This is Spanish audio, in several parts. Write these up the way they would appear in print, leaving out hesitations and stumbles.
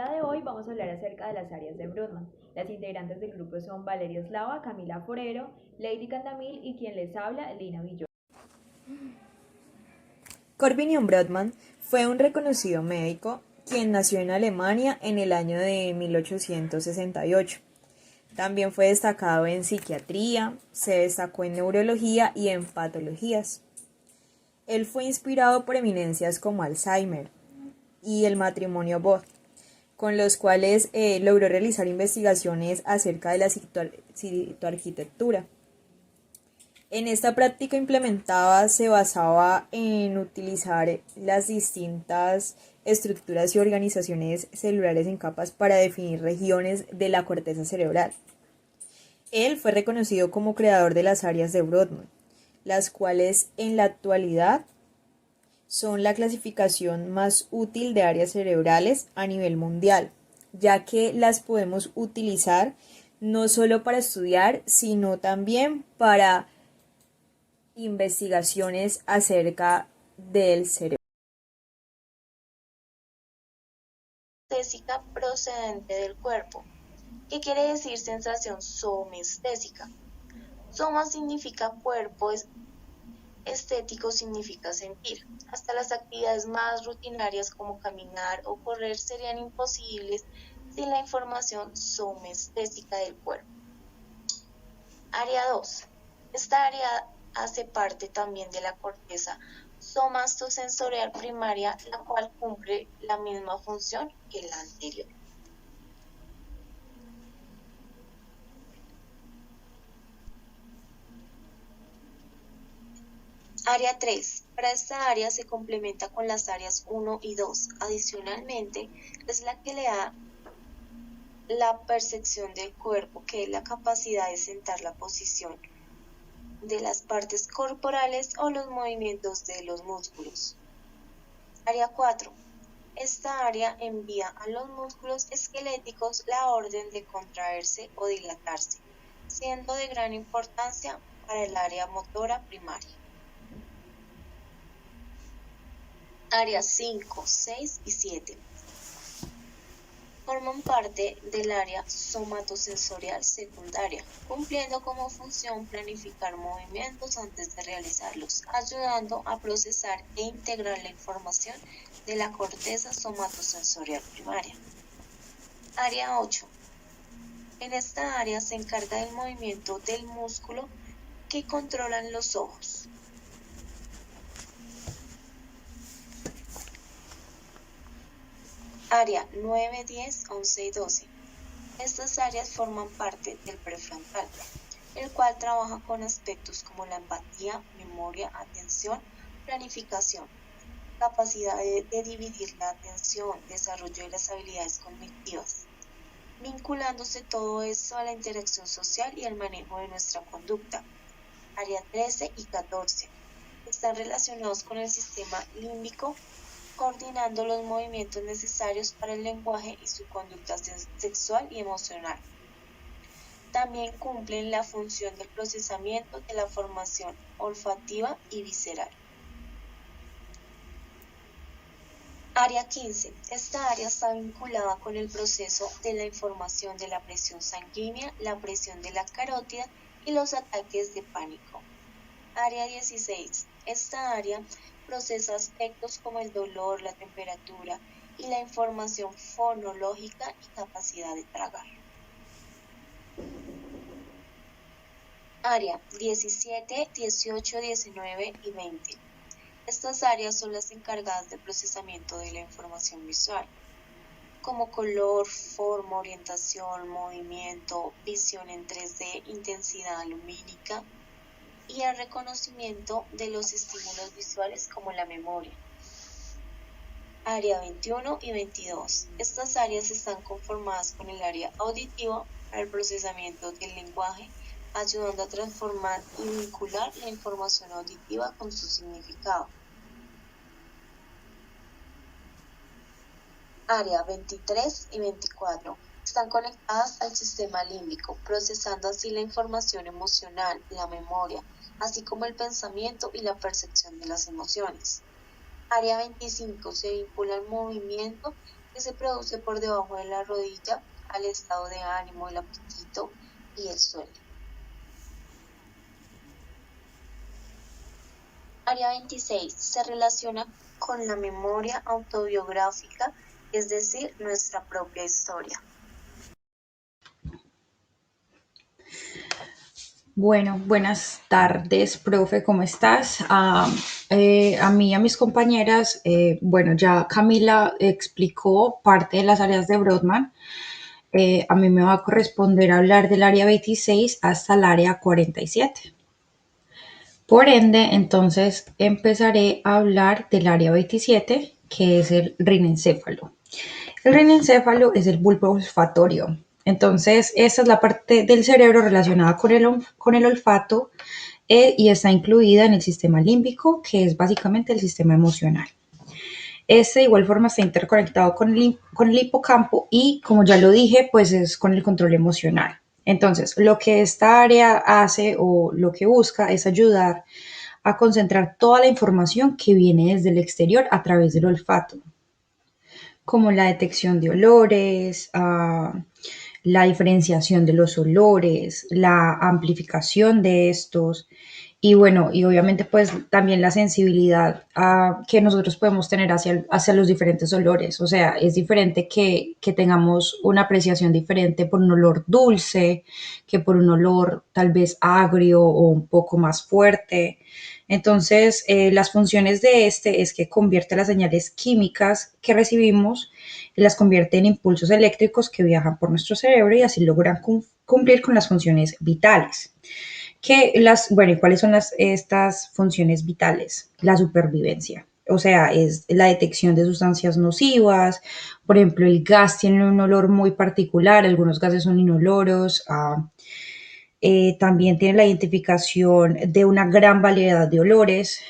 día de hoy vamos a hablar acerca de las áreas de Brodmann. Las integrantes del grupo son Valeria Slava, Camila Forero, Lady Candamil y quien les habla, Lina Villó. Corbinian Brodmann fue un reconocido médico quien nació en Alemania en el año de 1868. También fue destacado en psiquiatría, se destacó en neurología y en patologías. Él fue inspirado por eminencias como Alzheimer y el matrimonio Bohr, con los cuales logró realizar investigaciones acerca de la citoarquitectura. En esta práctica implementada se basaba en utilizar las distintas estructuras y organizaciones celulares en capas para definir regiones de la corteza cerebral. Él fue reconocido como creador de las áreas de Brodmann, las cuales en la actualidad son la clasificación más útil de áreas cerebrales a nivel mundial, ya que las podemos utilizar no solo para estudiar, sino también para investigaciones acerca del cerebro. Anestésica procedente del cuerpo. ¿Qué quiere decir sensación somestésica? Soma significa cuerpo, estético significa sentir. Hasta las actividades más rutinarias como caminar o correr serían imposibles sin la información somestésica del cuerpo. Área 2. Esta área hace parte también de la corteza somatosensorial primaria, la cual cumple la misma función que la anterior. Área 3. Para esta área se complementa con las áreas 1 y 2. Adicionalmente, es la que le da la percepción del cuerpo, que es la capacidad de sentar la posición de las partes corporales o los movimientos de los músculos. Área 4. Esta área envía a los músculos esqueléticos la orden de contraerse o dilatarse, siendo de gran importancia para el área motora primaria. Áreas 5, 6 y 7 forman parte del área somatosensorial secundaria, cumpliendo como función planificar movimientos antes de realizarlos, ayudando a procesar e integrar la información de la corteza somatosensorial primaria. Área 8. En esta área se encarga del movimiento del músculo que controlan los ojos. Área 9, 10, 11 y 12. Estas áreas forman parte del prefrontal, el cual trabaja con aspectos como la empatía, memoria, atención, planificación, capacidad de dividir la atención, desarrollo de las habilidades cognitivas, vinculándose todo esto a la interacción social y al manejo de nuestra conducta. Área 13 y 14 están relacionados con el sistema límbico, coordinando los movimientos necesarios para el lenguaje y su conducta sexual y emocional. También cumplen la función del procesamiento de la información olfativa y visceral. Área 15. Esta área está vinculada con el proceso de la información de la presión sanguínea, la presión de la carótida y los ataques de pánico. Área 16. Esta área procesa aspectos como el dolor, la temperatura y la información fonológica y capacidad de tragar. Área 17, 18, 19 y 20. Estas áreas son las encargadas del procesamiento de la información visual, como color, forma, orientación, movimiento, visión en 3D, intensidad lumínica, y el reconocimiento de los estímulos visuales como la memoria. Área 21 y 22. Estas áreas están conformadas con el área auditiva para el procesamiento del lenguaje, ayudando a transformar y vincular la información auditiva con su significado. Área 23 y 24. Están conectadas al sistema límbico, procesando así la información emocional, la memoria, así como el pensamiento y la percepción de las emociones. Área 25 se vincula al movimiento que se produce por debajo de la rodilla al estado de ánimo, el apetito y el sueño. Área 26 se relaciona con la memoria autobiográfica, es decir, nuestra propia historia. Bueno, buenas tardes, profe, ¿cómo estás? A mí y a mis compañeras, bueno, ya Camila explicó parte de las áreas de Brodmann. A mí me va a corresponder hablar del área 26 hasta el área 47. Por ende, entonces empezaré a hablar del área 27, que es el rinencéfalo. El rinencéfalo es el bulbo olfatorio. Entonces, esta es la parte del cerebro relacionada con el olfato y está incluida en el sistema límbico, que es básicamente el sistema emocional. Este de igual forma está interconectado con el hipocampo y, como ya lo dije, pues es con el control emocional. Entonces, lo que esta área hace o lo que busca es ayudar a concentrar toda la información que viene desde el exterior a través del olfato, como la detección de olores, la diferenciación de los olores, la amplificación de estos y bueno, y obviamente pues también la sensibilidad que nosotros podemos tener hacia los diferentes olores. O sea, es diferente que tengamos una apreciación diferente por un olor dulce que por un olor tal vez agrio o un poco más fuerte. Entonces, las funciones de este es que convierte las señales químicas que recibimos y las convierte en impulsos eléctricos que viajan por nuestro cerebro y así logran cumplir con las funciones vitales. Bueno, ¿y cuáles son estas funciones vitales? La supervivencia. O sea, es la detección de sustancias nocivas. Por ejemplo, el gas tiene un olor muy particular, algunos gases son inoloros. También tiene la identificación de una gran variedad de olores.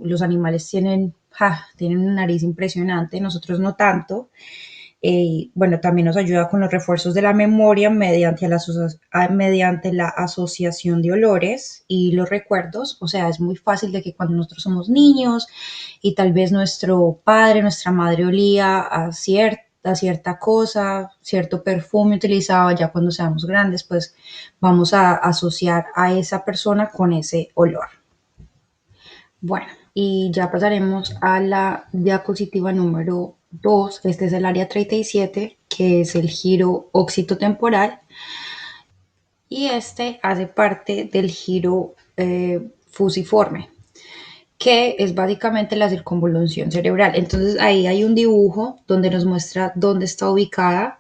Los animales tienen una nariz impresionante, nosotros no tanto. Bueno, también nos ayuda con los refuerzos de la memoria mediante la asociación de olores y los recuerdos. O sea, es muy fácil de que cuando nosotros somos niños y tal vez nuestro padre, nuestra madre olía a cierta cosa, cierto perfume utilizaba, ya cuando seamos grandes, pues vamos a asociar a esa persona con ese olor. Bueno, y ya pasaremos a la diapositiva número 2. Este es el área 37, que es el giro occitotemporal. Y este hace parte del giro fusiforme, que es básicamente la circunvolución cerebral. Entonces ahí hay un dibujo donde nos muestra dónde está ubicada.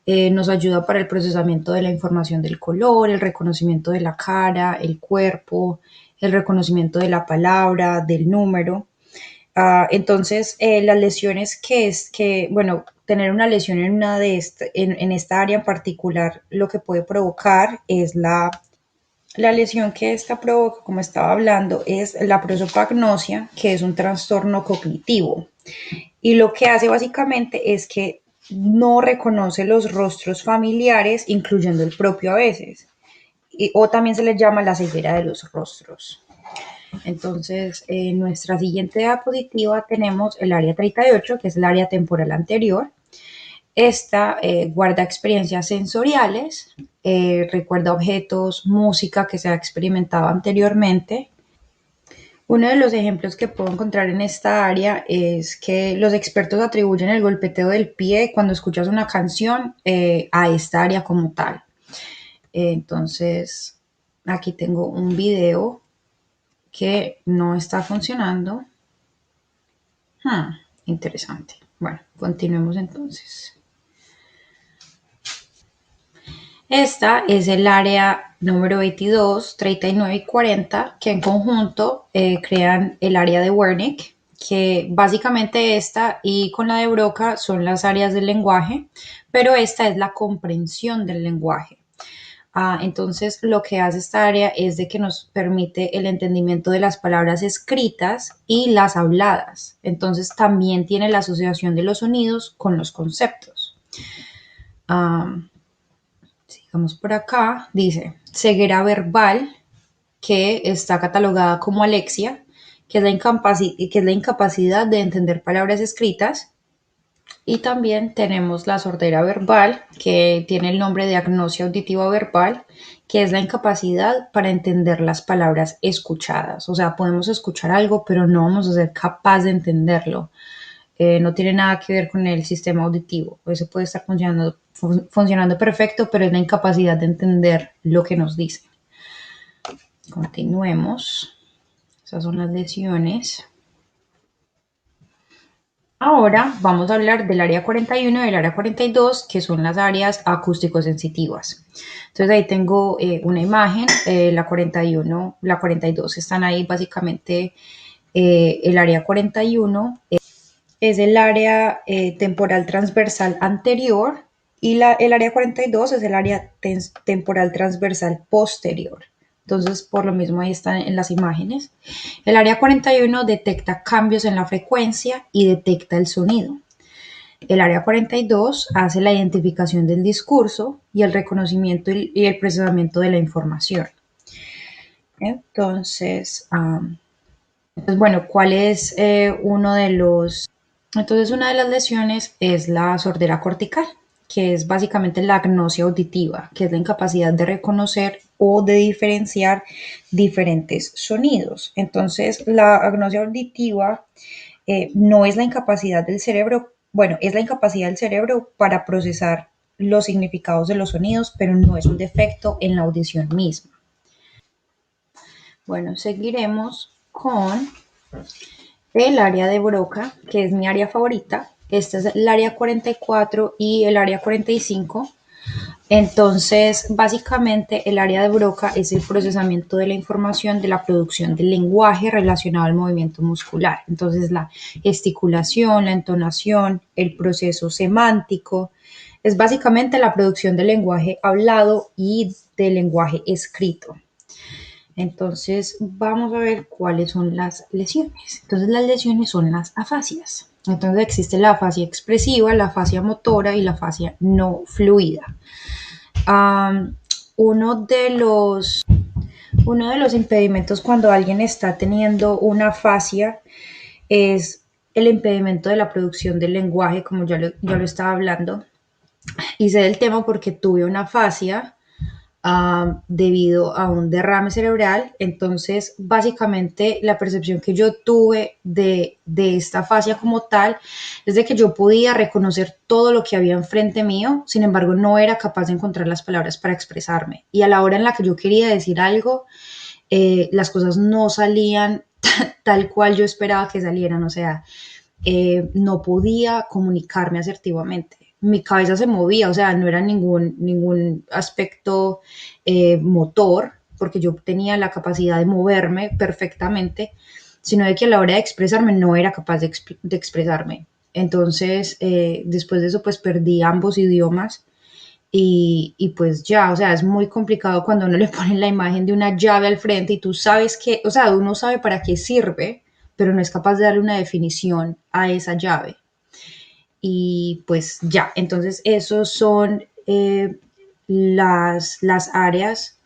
Nos ayuda para el procesamiento de la información del color, el reconocimiento de la cara, el cuerpo, el reconocimiento de la palabra, del número. Entonces, las lesiones bueno, tener una lesión en esta área en particular, lo que puede provocar es la lesión que esta provoca, como estaba hablando, es la prosopagnosia, que es un trastorno cognitivo. Y lo que hace básicamente es que no reconoce los rostros familiares, incluyendo el propio a veces. O también se les llama la ceguera de los rostros. Entonces, en nuestra siguiente diapositiva tenemos el área 38, que es el área temporal anterior. Esta guarda experiencias sensoriales, recuerda objetos, música que se ha experimentado anteriormente. Uno de los ejemplos que puedo encontrar en esta área es que los expertos atribuyen el golpeteo del pie cuando escuchas una canción a esta área como tal. Entonces, aquí tengo un video que no está funcionando. Interesante. Bueno, continuemos entonces. Esta es el área número 22, 39 y 40, que en conjunto crean el área de Wernicke, que básicamente esta y con la de Broca son las áreas del lenguaje, pero esta es la comprensión del lenguaje. Entonces, lo que hace esta área es de que nos permite el entendimiento de las palabras escritas y las habladas. Entonces, también tiene la asociación de los sonidos con los conceptos. Sigamos por acá. Dice, ceguera verbal, que está catalogada como alexia, que es la incapacidad de entender palabras escritas. Y también tenemos la sordera verbal, que tiene el nombre de agnosia auditiva verbal, que es la incapacidad para entender las palabras escuchadas. O sea, podemos escuchar algo, pero no vamos a ser capaz de entenderlo. No tiene nada que ver con el sistema auditivo. Ese puede estar funcionando perfecto, pero es la incapacidad de entender lo que nos dice. Continuemos. Esas son las lesiones. Ahora vamos a hablar del área 41 y del área 42, que son las áreas acústico-sensitivas. Entonces ahí tengo una imagen, la 41, la 42 están ahí básicamente. El área 41 es el área temporal transversal anterior y el área 42 es el área temporal transversal posterior. Entonces, por lo mismo ahí están en las imágenes. El área 41 detecta cambios en la frecuencia y detecta el sonido. El área 42 hace la identificación del discurso y el reconocimiento y el procesamiento de la información. Entonces, bueno, ¿cuál es uno de los entonces, una de las lesiones es la sordera cortical, que es básicamente la agnosia auditiva, que es la incapacidad de reconocer o de diferenciar diferentes sonidos. Entonces, la agnosia auditiva no es la incapacidad del cerebro, bueno, es la incapacidad del cerebro para procesar los significados de los sonidos, pero no es un defecto en la audición misma. Bueno, seguiremos con el área de Broca, que es mi área favorita. Este es el área 44 y el área 45. Entonces, básicamente, el área de Broca es el procesamiento de la información de la producción del lenguaje relacionado al movimiento muscular. Entonces, la gesticulación, la entonación, el proceso semántico, es básicamente la producción del lenguaje hablado y del lenguaje escrito. Entonces, vamos a ver cuáles son las lesiones. Entonces, las lesiones son las afasias. Entonces, existe la afasia expresiva, la afasia motora y la afasia no fluida. Um, uno, de los, uno de los impedimentos cuando alguien está teniendo una afasia es el impedimento de la producción del lenguaje, como ya lo estaba hablando. Y sé del tema porque tuve una afasia debido a un derrame cerebral. Entonces, básicamente, la percepción que yo tuve de esta fascia como tal es de que yo podía reconocer todo lo que había enfrente mío, sin embargo, no era capaz de encontrar las palabras para expresarme. Y a la hora en la que yo quería decir algo, las cosas no salían tal cual yo esperaba que salieran. O sea, no podía comunicarme asertivamente. Mi cabeza se movía, o sea, no era ningún aspecto motor, porque yo tenía la capacidad de moverme perfectamente, sino de que a la hora de expresarme no era capaz de expresarme. Entonces, después de eso, pues perdí ambos idiomas y pues ya, o sea, es muy complicado cuando uno le ponen la imagen de una llave al frente y tú sabes que, o sea, uno sabe para qué sirve, pero no es capaz de darle una definición a esa llave. Y pues ya, entonces esos son las áreas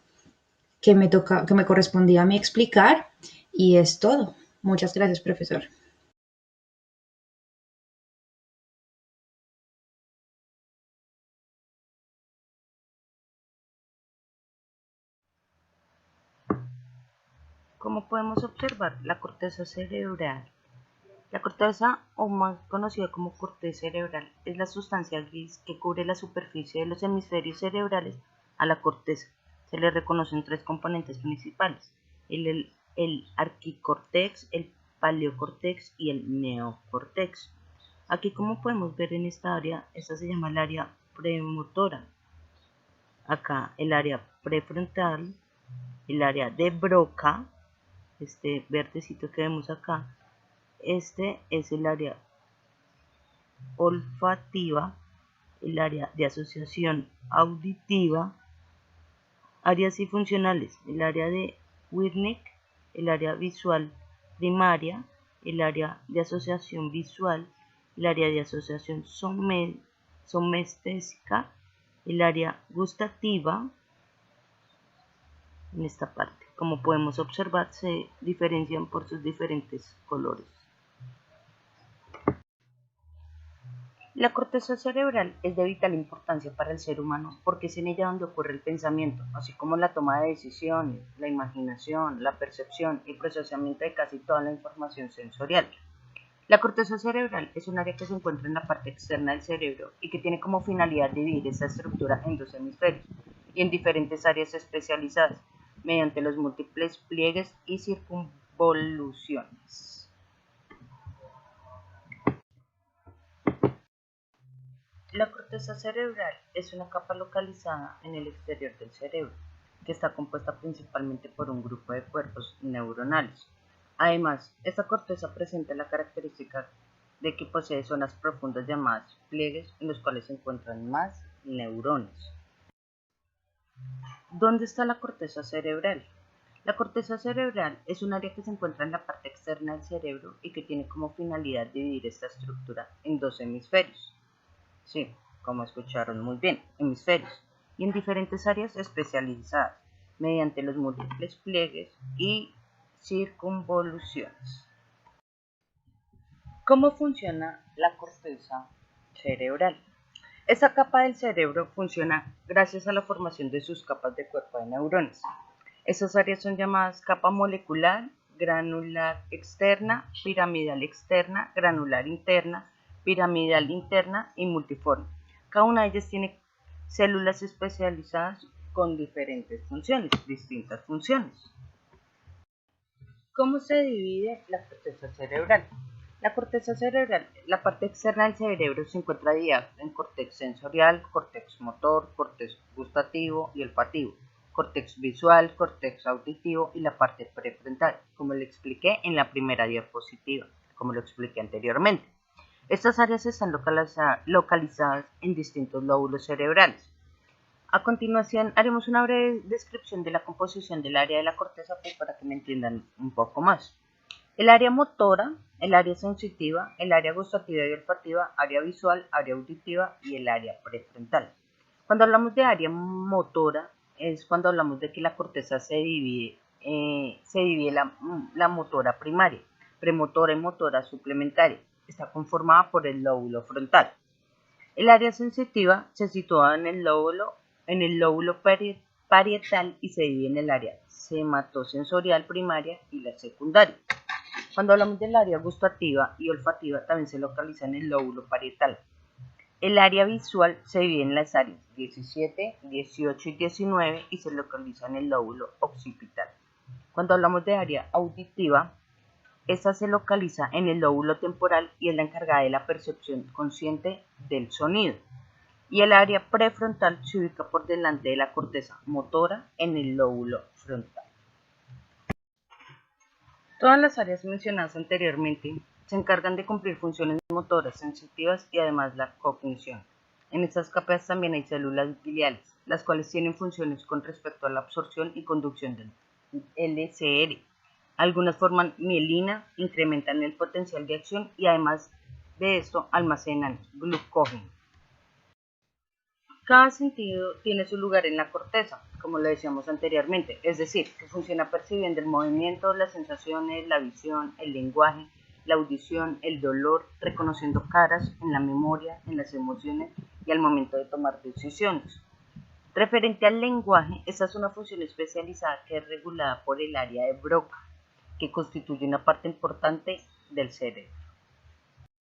que me correspondía a mí explicar y es todo. Muchas gracias, profesor. Como podemos observar, la corteza cerebral. La corteza, o más conocida como corteza cerebral, es la sustancia gris que cubre la superficie de los hemisferios cerebrales a la corteza. Se le reconocen tres componentes principales: el arquicórtex, el paleocórtex y el neocórtex. Aquí, como podemos ver en esta área, esta se llama el área premotora. Acá el área prefrontal, el área de Broca, este verdecito que vemos acá. Este es el área olfativa, el área de asociación auditiva, áreas y funcionales, el área de Wernicke, el área visual primaria, el área de asociación visual, el área de asociación somestésica, el área gustativa. En esta parte, como podemos observar, se diferencian por sus diferentes colores. La corteza cerebral es de vital importancia para el ser humano porque es en ella donde ocurre el pensamiento, así como la toma de decisiones, la imaginación, la percepción y procesamiento de casi toda la información sensorial. La corteza cerebral es un área que se encuentra en la parte externa del cerebro y que tiene como finalidad dividir esta estructura en dos hemisferios y en diferentes áreas especializadas mediante los múltiples pliegues y circunvoluciones. La corteza cerebral es una capa localizada en el exterior del cerebro, que está compuesta principalmente por un grupo de cuerpos neuronales. Además, esta corteza presenta la característica de que posee zonas profundas llamadas pliegues en los cuales se encuentran más neuronas. ¿Dónde está la corteza cerebral? La corteza cerebral es un área que se encuentra en la parte externa del cerebro y que tiene como finalidad dividir esta estructura en dos hemisferios. Sí, como escucharon muy bien, hemisferios, y en diferentes áreas especializadas, mediante los múltiples pliegues y circunvoluciones. ¿Cómo funciona la corteza cerebral? Esta capa del cerebro funciona gracias a la formación de sus capas de cuerpo de neuronas. Estas áreas son llamadas capa molecular, granular externa, piramidal externa, granular interna, piramidal interna y multiforme. Cada una de ellas tiene células especializadas con diferentes funciones, distintas funciones. ¿Cómo se divide la corteza cerebral? La corteza cerebral, la parte externa del cerebro, se encuentra dividida en córtex sensorial, córtex motor, córtex gustativo y olfativo, córtex visual, córtex auditivo y la parte prefrontal, como le expliqué en la primera diapositiva, como lo expliqué anteriormente. Estas áreas están localizadas en distintos lóbulos cerebrales. A continuación, haremos una breve descripción de la composición del área de la corteza para que me entiendan un poco más. El área motora, el área sensitiva, el área gustativa y olfativa, área visual, área auditiva y el área prefrontal. Cuando hablamos de área motora, es cuando hablamos de que la corteza se divide la motora primaria, premotora y motora suplementaria. Está conformada por el lóbulo frontal. El área sensitiva se sitúa en el lóbulo parietal y se divide en el área sematosensorial primaria y la secundaria. Cuando hablamos del área gustativa y olfativa, también se localiza en el lóbulo parietal. El área visual se divide en las áreas 17, 18 y 19 y se localiza en el lóbulo occipital. Cuando hablamos de área auditiva, esta se localiza en el lóbulo temporal y es la encargada de la percepción consciente del sonido. Y el área prefrontal se ubica por delante de la corteza motora en el lóbulo frontal. Todas las áreas mencionadas anteriormente se encargan de cumplir funciones motoras sensitivas y además la cognición. En estas capas también hay células gliales, las cuales tienen funciones con respecto a la absorción y conducción del LCR. Algunas forman mielina, incrementan el potencial de acción y además de esto almacenan glucógeno. Cada sentido tiene su lugar en la corteza, como lo decíamos anteriormente, es decir, que funciona percibiendo el movimiento, las sensaciones, la visión, el lenguaje, la audición, el dolor, reconociendo caras en la memoria, en las emociones y al momento de tomar decisiones. Referente al lenguaje, esta es una función especializada que es regulada por el área de Broca, que constituye una parte importante del cerebro.